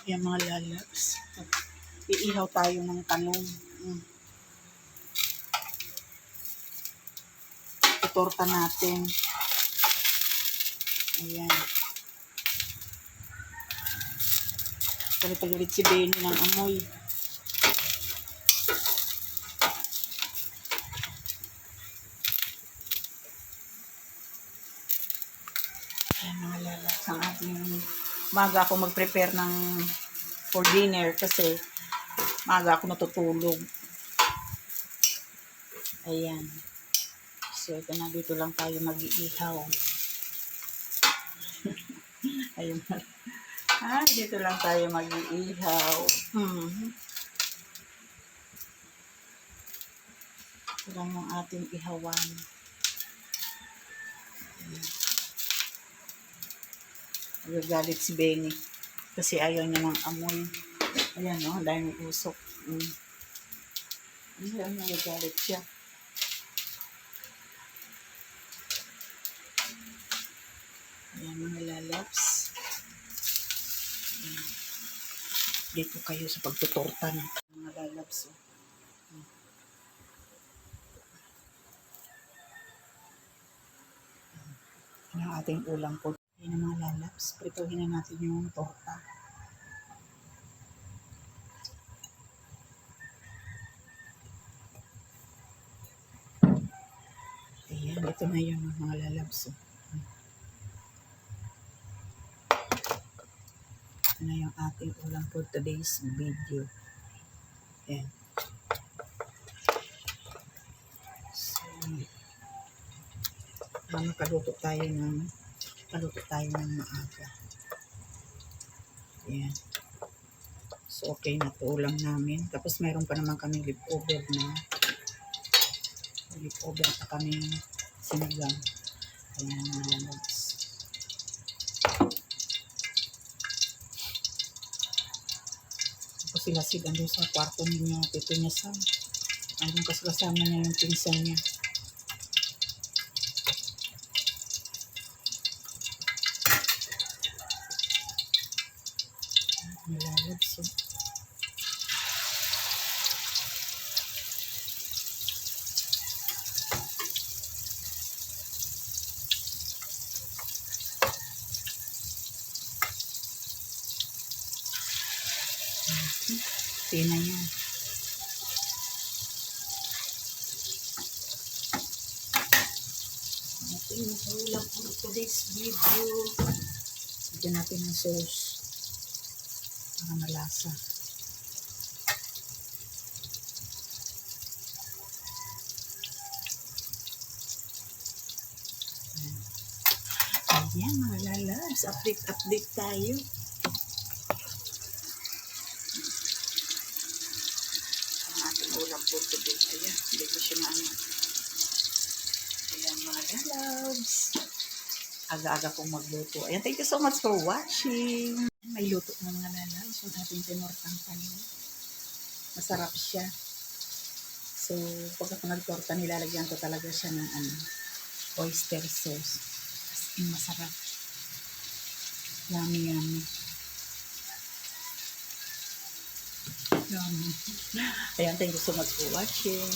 Ayan mga lalabs. Iihaw tayo ng talong. Itorta natin. Ayan. Galit si Benny ng amoy. Ayan mga lalabs. Ang ating maga ako mag-prepare ng for dinner kasi maga ako natutulog. Ayan. So, ito na, dito lang tayo mag-iihaw. Ayun. Dito lang tayo mag-iihaw. Ito lang yung ating ihawan. Nagagalit si Benny kasi ayaw niya ng amoy. Ayan, no? Dahil may usok. Ayan, nagagalit siya. Ayan, mga lalabs. Ayan. Dito kayo sa pagtutorta ng mga lalabs. Ayan ang ating ulam po. Ayan ang mga lalabs. Prituhin na natin yung torta. Ayan, ito na yung mga lalabs. Ito na yung ating ulam for today's video. Ayan. So, makaluto tayo ng maaga. Ayan. So, okay na ito ulam namin. Tapos, mayroon pa naman kami leftover pa kami sinigang. Ayan, mga lalabs. Tapos, sila andun sa kwarto niya, tito niya Sam. Andun kasama niya yung pinsan niya. Mga lalabs. Tina yan. Okay, ulam for today's video. Bigyan natin ng sauce para malasa. Ayan mga lalabs, update tayo. Ang ating ulam for today. Ayan, hindi ko siya na ano. Ayan mga lalabs. Aga-aga kong magluto. Ayan, thank you so much for watching. May luto ng mga lalabs. Yung ating tinortang talong. Masarap siya. So, pagka nagtorta, nilalagyan ko talaga siya ng oyster sauce. As in, masarap. Yummy, yummy. Yummy. Ayan, thank you so much for watching.